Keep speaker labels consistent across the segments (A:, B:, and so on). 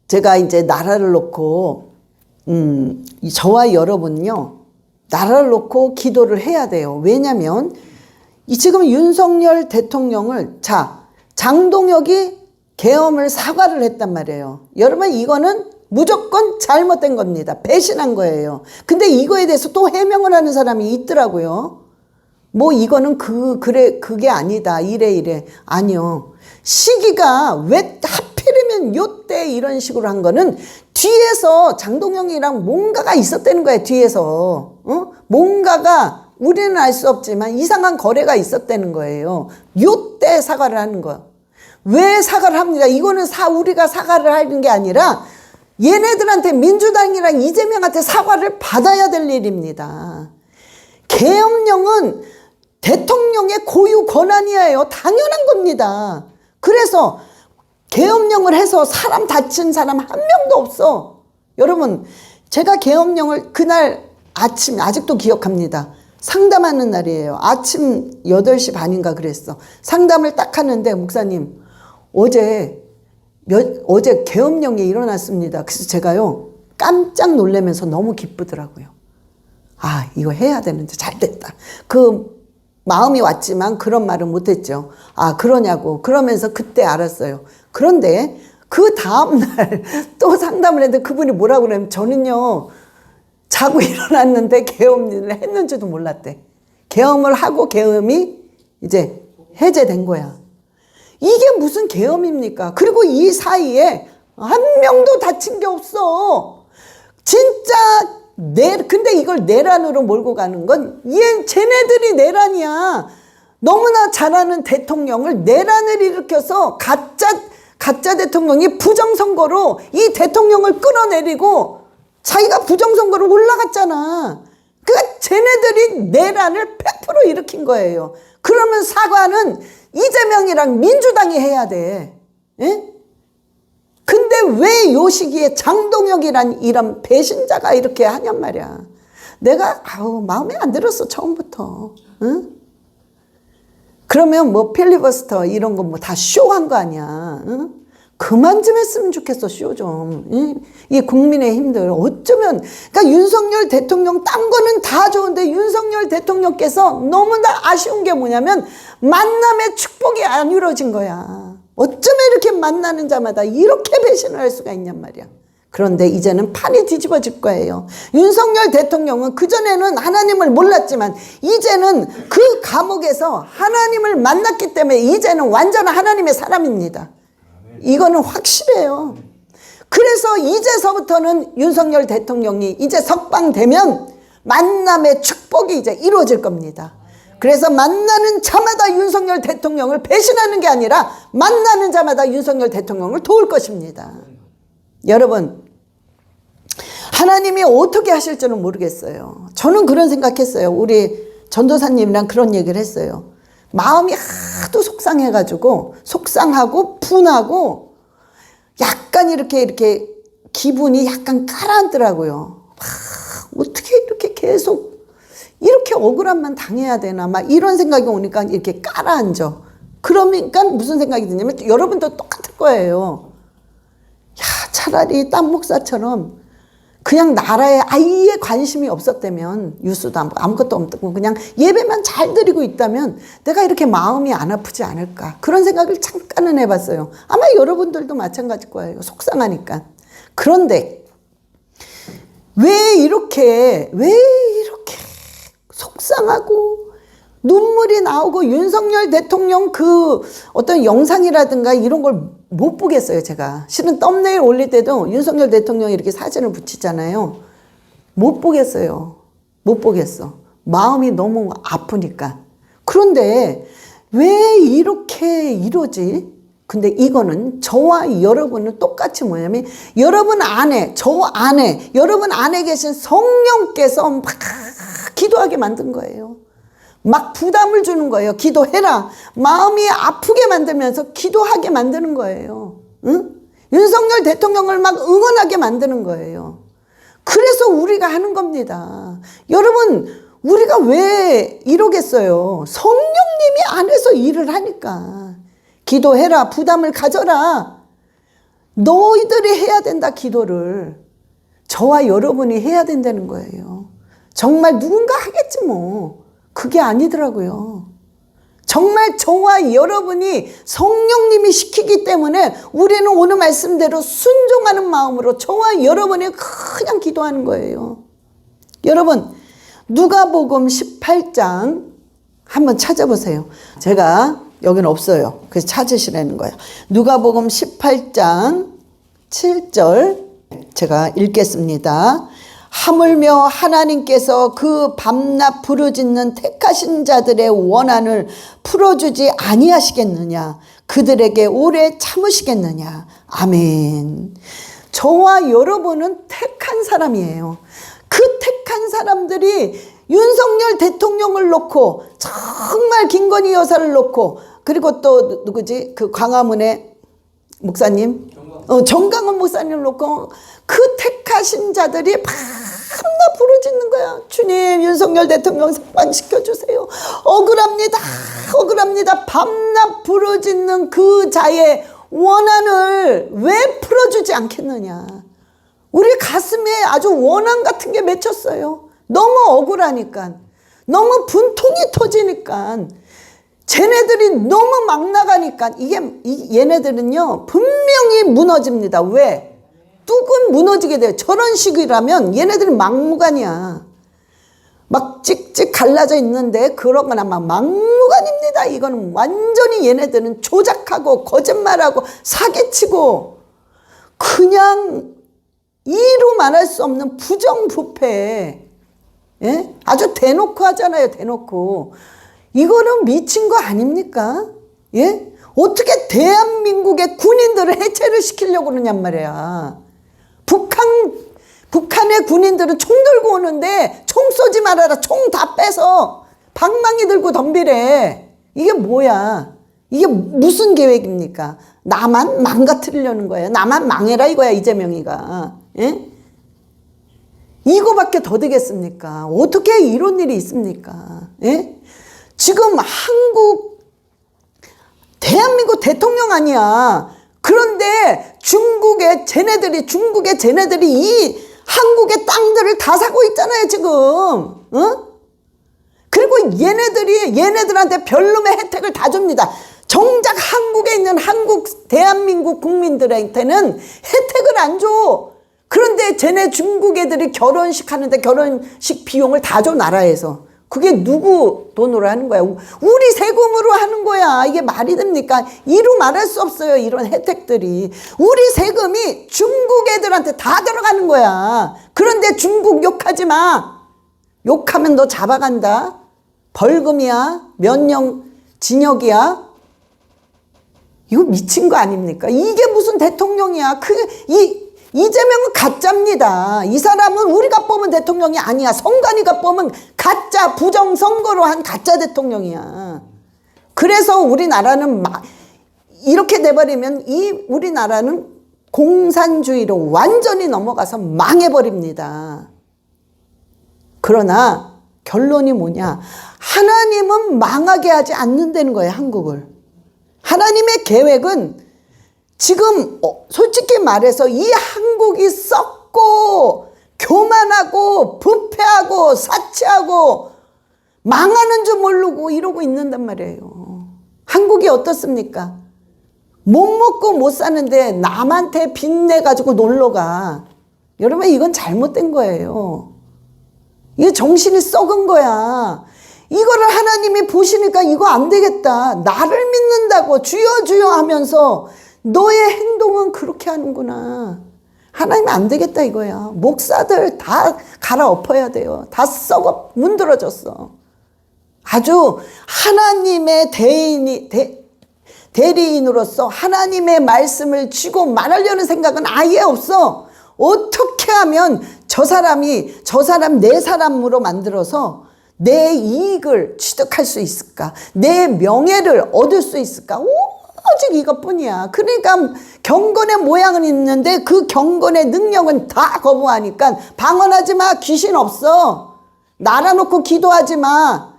A: 제가 이제 나라를 놓고, 저와 여러분요, 나라를 놓고 기도를 해야 돼요. 왜냐면, 지금 윤석열 대통령을, 장동혁이 계엄을 사과를 했단 말이에요. 여러분, 이거는 무조건 잘못된 겁니다. 배신한 거예요. 근데 이거에 대해서 또 해명을 하는 사람이 있더라고요. 뭐 이거는 그게 아니다. 이래. 아니요. 시기가 왜 하필이면 요때 이런 식으로 한 거는 뒤에서 장동영이랑 뭔가가 있었다는 거예요. 뒤에서. 뭔가가 우리는 알 수 없지만 이상한 거래가 있었다는 거예요. 요때 사과를 하는 거. 왜 사과를 합니다. 이거는 우리가 사과를 하는 게 아니라 얘네들한테 민주당이랑 이재명한테 사과를 받아야 될 일입니다. 계엄령은 대통령의 고유 권한이에요. 당연한 겁니다. 그래서 계엄령을 해서 사람 다친 사람 한 명도 없어. 여러분, 제가 계엄령을 그날 아침, 아직도 기억합니다. 상담하는 날이에요. 아침 8시 반인가 그랬어. 상담을 딱 하는데, 목사님, 어제 계엄령이 일어났습니다. 그래서 제가요, 깜짝 놀라면서 너무 기쁘더라고요. 아, 이거 해야 되는데 잘 됐다. 그 마음이 왔지만 그런 말은 못했죠. 아, 그러냐고. 그러면서 그때 알았어요. 그런데 그 다음날 또 상담을 했는데 그분이 뭐라고 그러냐면, 저는요, 자고 일어났는데 계엄을 했는지도 몰랐대. 계엄을 하고 계엄이 이제 해제된 거야. 이게 무슨 계엄입니까? 그리고 이 사이에 한 명도 다친 게 없어. 진짜 근데 이걸 내란으로 몰고 가는 건 쟤네들이 내란이야. 너무나 잘하는 대통령을 내란을 일으켜서 가짜 대통령이 부정선거로 이 대통령을 끌어내리고 자기가 부정선거로 올라갔잖아. 그러니까 쟤네들이 내란을 100% 일으킨 거예요. 그러면 사과는 이재명이랑 민주당이 해야 돼. 예? 근데 왜 요 시기에 장동혁이란 이런 배신자가 이렇게 하냔 말이야. 내가 마음에 안 들었어, 처음부터. 응? 그러면 뭐 필리버스터 이런 거 뭐 다 쇼한 거 아니야. 응? 그만 좀 했으면 좋겠어, 쇼 좀. 이 국민의힘들 어쩌면, 그러니까 윤석열 대통령 딴 거는 다 좋은데 윤석열 대통령께서 너무나 아쉬운 게 뭐냐면 만남의 축복이 안 이루어진 거야. 어쩌면 이렇게 만나는 자마다 이렇게 배신을 할 수가 있냔 말이야. 그런데 이제는 판이 뒤집어질 거예요. 윤석열 대통령은 그전에는 하나님을 몰랐지만 이제는 그 감옥에서 하나님을 만났기 때문에 이제는 완전한 하나님의 사람입니다. 이거는 확실해요. 그래서 이제서부터는 윤석열 대통령이 이제 석방되면 만남의 축복이 이제 이루어질 겁니다. 그래서 만나는 자마다 윤석열 대통령을 배신하는 게 아니라 만나는 자마다 윤석열 대통령을 도울 것입니다. 여러분, 하나님이 어떻게 하실 줄은 모르겠어요. 저는 그런 생각했어요. 우리 전도사님이랑 그런 얘기를 했어요. 마음이 하도 속상해가지고 속상하고 분하고 약간 이렇게 기분이 약간 가라앉더라고요. 어떻게 이렇게 계속 이렇게 억울함만 당해야 되나 막 이런 생각이 오니까 이렇게 가라앉아. 그러니까 무슨 생각이 드냐면 여러분도 똑같을 거예요. 야, 차라리 딴 목사처럼 그냥 나라에 아예 관심이 없었다면, 뉴스도 아무것도 없고 그냥 예배만 잘 드리고 있다면 내가 이렇게 마음이 안 아프지 않을까, 그런 생각을 잠깐은 해봤어요. 아마 여러분들도 마찬가지일 거예요. 속상하니까. 그런데 왜 이렇게 속상하고 눈물이 나오고 윤석열 대통령 그 어떤 영상이라든가 이런 걸 못 보겠어요, 제가. 실은 썸네일 올릴 때도 윤석열 대통령이 이렇게 사진을 붙이잖아요. 못 보겠어요. 못 보겠어. 마음이 너무 아프니까. 그런데 왜 이렇게 이러지? 근데 이거는 저와 여러분은 똑같이 뭐냐면 여러분 안에, 여러분 안에 계신 성령께서 막 기도하게 만든 거예요. 막 부담을 주는 거예요. 기도해라. 마음이 아프게 만들면서 기도하게 만드는 거예요. 응? 윤석열 대통령을 막 응원하게 만드는 거예요. 그래서 우리가 하는 겁니다. 여러분, 우리가 왜 이러겠어요? 성령님이 안에서 일을 하니까. 기도해라. 부담을 가져라. 너희들이 해야 된다, 기도를. 저와 여러분이 해야 된다는 거예요. 정말 누군가 하겠지 뭐. 그게 아니더라고요. 정말 저와 여러분이 성령님이 시키기 때문에 우리는 오늘 말씀대로 순종하는 마음으로 저와 여러분이 그냥 기도하는 거예요. 여러분, 누가복음 18장 한번 찾아보세요. 제가 여기는 없어요. 그래서 찾으시라는 거예요. 누가복음 18장 7절 제가 읽겠습니다. 하물며 하나님께서 그 밤낮 부르짖는 택하신 자들의 원한을 풀어주지 아니하시겠느냐? 그들에게 오래 참으시겠느냐? 아멘. 저와 여러분은 택한 사람이에요. 그 택한 사람들이 윤석열 대통령을 놓고, 정말 김건희 여사를 놓고, 그리고 또 누구지? 그 광화문의 목사님, 정강원 목사님을 놓고 그 택하신 자들이 밤낮 부르짖는 거야. 주님, 윤석열 대통령 석방시켜주세요. 억울합니다. 억울합니다. 밤낮 부르짖는 그 자의 원한을 왜 풀어주지 않겠느냐. 우리 가슴에 아주 원한 같은 게 맺혔어요. 너무 억울하니까, 너무 분통이 터지니까, 쟤네들이 너무 막 나가니까, 얘네들은요 분명히 무너집니다. 왜? 뚝은 무너지게 돼요. 저런 식이라면 얘네들은 막무가내야. 막 찍찍 갈라져 있는데 그러거나 막 막무가내입니다. 이거는 완전히 얘네들은 조작하고 거짓말하고 사기치고 그냥 이루 말할 수 없는 부정부패. 예? 아주 대놓고 하잖아요. 대놓고. 이거는 미친 거 아닙니까? 예? 어떻게 대한민국의 군인들을 해체를 시키려고 그러냔 말이야. 북한의 군인들은 총 들고 오는데 총 쏘지 말아라. 총 다 빼서 방망이 들고 덤비래. 이게 뭐야? 이게 무슨 계획입니까? 나만 망가뜨리려는 거예요. 나만 망해라 이거야, 이재명이가. 예? 이거밖에 더 되겠습니까? 어떻게 이런 일이 있습니까? 예? 지금 대한민국 대통령 아니야. 그런데 중국의 쟤네들이 이 한국의 땅들을 다 사고 있잖아요, 지금. 어? 그리고 얘네들한테 별놈의 혜택을 다 줍니다. 정작 한국에 있는 대한민국 국민들한테는 혜택을 안 줘. 그런데 쟤네 중국 애들이 결혼식 하는데 결혼식 비용을 다 줘, 나라에서. 그게 누구 돈으로 하는 거야? 우리 세금으로 하는 거야. 이게 말이 됩니까? 이루 말할 수 없어요, 이런 혜택들이. 우리 세금이 중국 애들한테 다 들어가는 거야. 그런데 중국 욕하지 마. 욕하면 너 잡아간다. 벌금이야. 몇 년 징역이야. 이거 미친 거 아닙니까? 이게 무슨 대통령이야. 이재명은 가짜입니다. 이 사람은 우리가 뽑은 대통령이 아니야. 선관위가 뽑은 가짜 부정선거로 한 가짜 대통령이야. 그래서 우리나라는 이렇게 돼버리면 우리나라는 공산주의로 완전히 넘어가서 망해버립니다. 그러나 결론이 뭐냐? 하나님은 망하게 하지 않는다는 거예요, 한국을. 하나님의 계획은 지금 솔직히 말해서 이 한국이 썩고 교만하고 부패하고 사치하고 망하는 줄 모르고 이러고 있는단 말이에요. 한국이 어떻습니까? 못 먹고 못 사는데 남한테 빚내가지고 놀러가. 여러분, 이건 잘못된 거예요. 이게 정신이 썩은 거야. 이거를 하나님이 보시니까 이거 안 되겠다. 나를 믿는다고 주여 주여 하면서 너의 행동은 그렇게 하는구나. 하나님 안 되겠다 이거야. 목사들 다 갈아엎어야 돼요. 다 썩어 문드러졌어. 아주 하나님의 대리인으로서 하나님의 말씀을 쥐고 말하려는 생각은 아예 없어. 어떻게 하면 저 사람 내 사람으로 만들어서 내 이익을 취득할 수 있을까? 내 명예를 얻을 수 있을까? 오직 이것뿐이야. 그러니까 경건의 모양은 있는데 그 경건의 능력은 다 거부하니까 방언하지 마. 귀신 없어. 날아놓고 기도하지 마.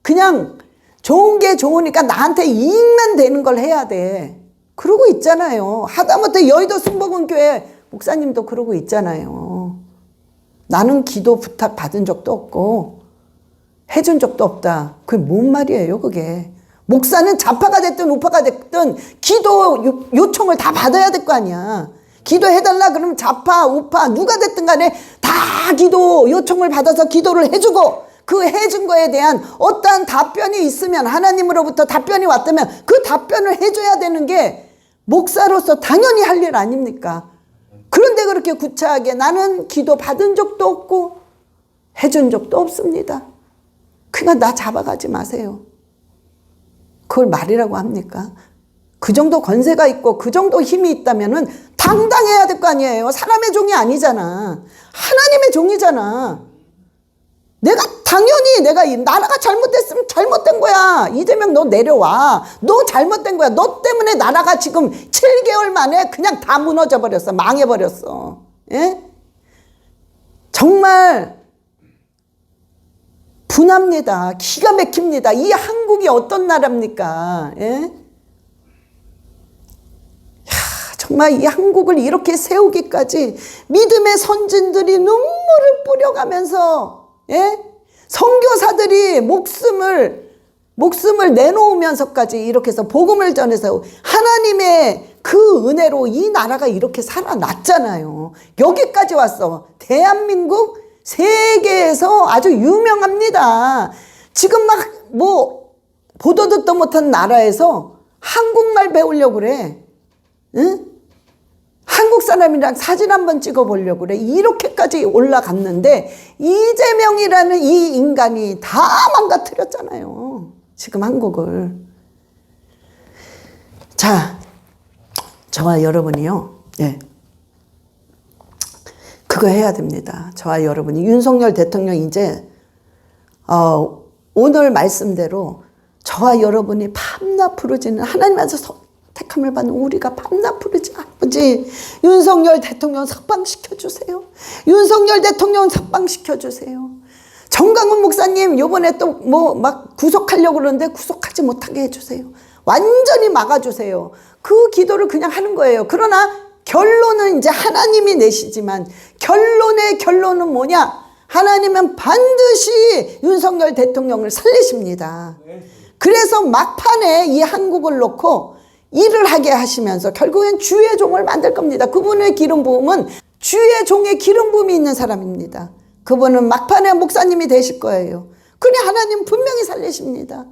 A: 그냥 좋은 게 좋으니까 나한테 이익만 되는 걸 해야 돼. 그러고 있잖아요. 하다못해 여의도 순복음교회 목사님도 그러고 있잖아요. 나는 기도 부탁 받은 적도 없고 해준 적도 없다. 그게 뭔 말이에요, 그게. 목사는 좌파가 됐든 우파가 됐든 기도 요청을 다 받아야 될 거 아니야. 기도해달라 그러면 좌파 우파 누가 됐든 간에 다 기도 요청을 받아서 기도를 해주고, 그 해준 거에 대한 어떠한 답변이 있으면, 하나님으로부터 답변이 왔다면 그 답변을 해줘야 되는 게 목사로서 당연히 할 일 아닙니까? 그런데 그렇게 구차하게 나는 기도 받은 적도 없고 해준 적도 없습니다. 그러니까 나 잡아가지 마세요. 그걸 말이라고 합니까? 그 정도 권세가 있고 그 정도 힘이 있다면은 당당해야 될 거 아니에요. 사람의 종이 아니잖아. 하나님의 종이잖아. 내가 당연히 내가 이 나라가 잘못됐으면 잘못된 거야. 이재명 너 내려와. 너 잘못된 거야. 너 때문에 나라가 지금 7개월 만에 그냥 다 무너져 버렸어. 망해버렸어. 예? 정말 분합니다. 기가 막힙니다. 이 한국이 어떤 나라입니까? 예? 정말 이 한국을 이렇게 세우기까지 믿음의 선진들이 눈물을 뿌려가면서, 예? 선교사들이 목숨을 내놓으면서까지 이렇게 해서 복음을 전해서 하나님의 그 은혜로 이 나라가 이렇게 살아났잖아요. 여기까지 왔어. 대한민국 세계에서 아주 유명합니다. 지금 막 뭐 보도 듣도 못한 나라에서 한국말 배우려고 그래. 응? 한국 사람이랑 사진 한번 찍어보려고 그래. 이렇게까지 올라갔는데 이재명이라는 이 인간이 다 망가뜨렸잖아요. 지금 한국을. 자, 저와 여러분이요. 예. 그거 해야 됩니다. 저와 여러분이. 윤석열 대통령 이제 오늘 말씀대로 저와 여러분이 밤낮 부르짖는 하나님께서 택함을 받는 우리가 밤낮 부르지 아버지, 윤석열 대통령 석방시켜주세요. 윤석열 대통령 석방시켜주세요. 정강훈 목사님 요번에 또 뭐 막 구속하려고 그러는데 구속하지 못하게 해주세요. 완전히 막아주세요. 그 기도를 그냥 하는 거예요. 그러나 결론은 이제 하나님이 내시지만 결론의 결론은 뭐냐? 하나님은 반드시 윤석열 대통령을 살리십니다. 그래서 막판에 이 한국을 놓고 일을 하게 하시면서 결국엔 주의 종을 만들 겁니다. 그분의 기름 부음은 주의 종의 기름 부음이 있는 사람입니다. 그분은 막판에 목사님이 되실 거예요. 그래 하나님 분명히 살리십니다.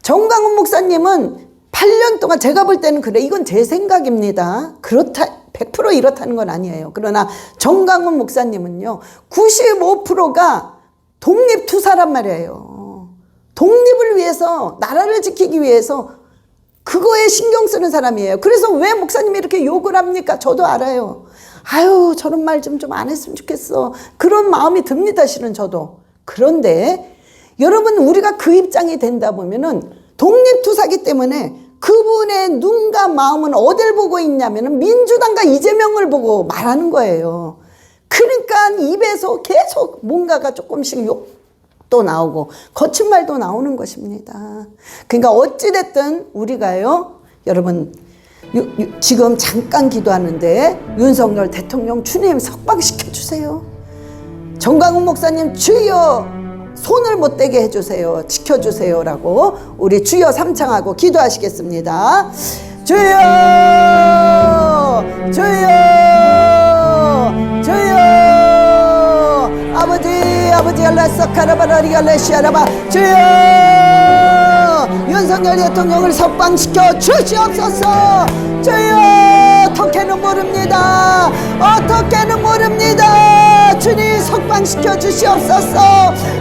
A: 정강훈 목사님은 8년 동안 제가 볼 때는 그래, 이건 제 생각입니다. 그렇다 100% 이렇다는 건 아니에요. 그러나 정강훈 목사님은요 95%가 독립투사란 말이에요. 독립을 위해서, 나라를 지키기 위해서 그거에 신경 쓰는 사람이에요. 그래서 왜 목사님이 이렇게 욕을 합니까? 저도 알아요. 아유 저런 말 좀 안 했으면 좋겠어. 그런 마음이 듭니다. 실은 저도. 그런데 여러분 우리가 그 입장이 된다 보면은 독립투사기 때문에 그분의 눈과 마음은 어딜 보고 있냐면은 민주당과 이재명을 보고 말하는 거예요. 그러니까 입에서 계속 뭔가가 조금씩 욕도 나오고 거친 말도 나오는 것입니다. 그러니까 어찌됐든 우리가요, 여러분 지금 잠깐 기도하는데 윤석열 대통령 주님 석방시켜 주세요. 정강훈 목사님 주여 손을 못 대게 해주세요. 지켜주세요 라고 우리 주여 삼창하고 기도하시겠습니다. 주여 주여 주여 아버지 알라사카라바라리갈레시아라바 주여 윤석열 대통령을 석방시켜 주시옵소서. 주여 어떻게는 모릅니다. 어떻게는 모릅니다. 주님 석방시켜 주시옵소서.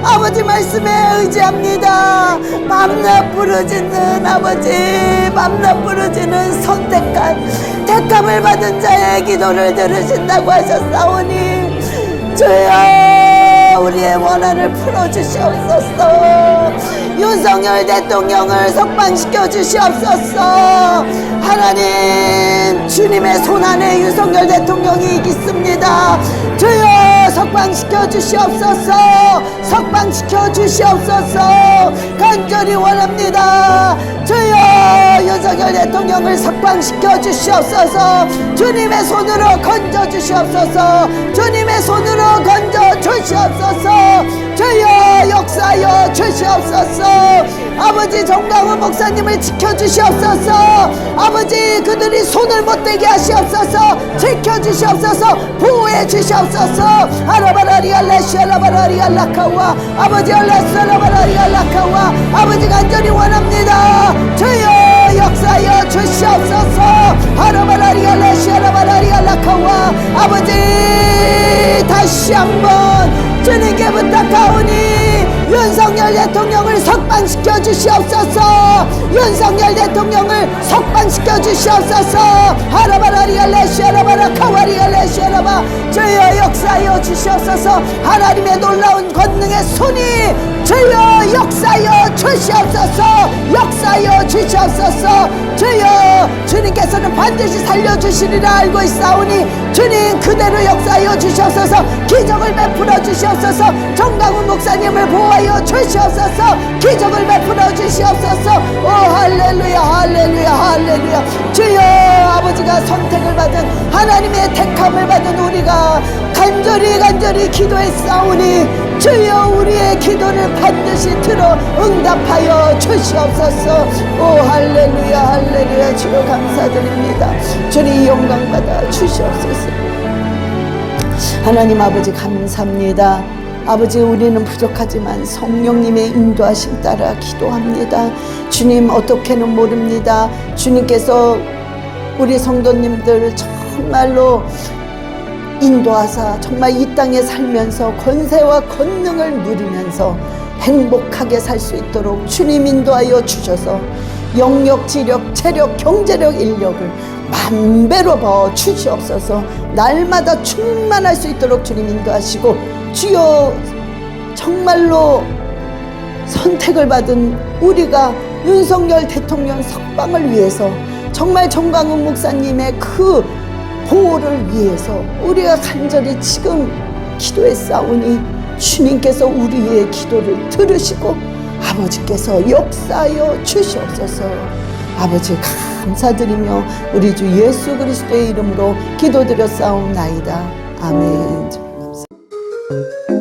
A: 아버지 말씀에 의지합니다. 밤낮 부르짖는 아버지, 밤낮 부르짖는 선택한 택함을 받은 자의 기도를 들으신다고 하셨사오니 주여 우리의 원한을 풀어주시옵소서. 윤석열 대통령을 석방시켜 주시옵소서. 하나님 주님의 손안에 윤석열 대통령이 있습니다. 주여 석방시켜 주시옵소서. 석방시켜 주시옵소서. 간절히 원합니다. 주여 윤석열 대통령을 석방시켜 주시옵소서. 주님의 손으로 건져 주시옵소서. 주님의 손으로 건져 주시옵소서. 주여 역사여 주시옵소서. 아버지 정강훈 목사님을 지켜 주시옵소서. 아버지 그들이 손을 못 대게 하시옵소서. 지켜 주시옵소서. 보호해 주시옵소서. 아라바라리알라시알라바라리알라카와 아버지 알라스알라바라리알라카와 아버지 간절히 원합니다. 주여 역사여 주시옵소서. 아라바라리알라시알라바라리알라카와 아버지 다시 한번 주님께 부탁하오니 윤석열 대통령을 석방시켜 주시옵소서. 윤석열 대통령을 석방시켜 주시옵소서. 하라바라리알레시아라바라카와리알레시아라바 주여 역사여 주시옵소서. 하나님의 놀라운 권능의 손이 주여 역사여 주시옵소서. 역사여 주시옵소서. 주여 주님께서는 반드시 살려주시리라 알고 있사오니 주님 그대로 역사여 주시옵소서. 기적을 베풀어 주시옵소서. 정강훈 목사님을 보호하여 주시옵소서. 기적을 베풀어 주시옵소서. 오 할렐루야 할렐루야 할렐루야. 주여 아버지가 선택을 받은 하나님의 택함을 받은 우리가 간절히 기도했사오니 주여 우리의 기도를 반드시 들어 응답하여 주시옵소서. 오 할렐루야 할렐루야. 주여 감사드립니다. 주님 영광받아 주시옵소서. 하나님 아버지 감사합니다. 아버지 우리는 부족하지만 성령님의 인도하심 따라 기도합니다. 주님 어떻게는 모릅니다. 주님께서 우리 성도님들을 정말로 인도하사 정말 이 땅에 살면서 권세와 권능을 누리면서 행복하게 살 수 있도록 주님 인도하여 주셔서 영력, 지력, 체력, 경제력, 인력을 만배로 부어 주시옵소서. 날마다 충만할 수 있도록 주님 인도하시고 주여 정말로 선택을 받은 우리가 윤석열 대통령 석방을 위해서 정말 정강훈 목사님의 그 보호를 위해서 우리가 간절히 지금 기도했사오니 주님께서 우리의 기도를 들으시고 아버지께서 역사하여 주시옵소서. 아버지 감사드리며 우리 주 예수 그리스도의 이름으로 기도드렸사옵나이다. 아멘. 감사합니다.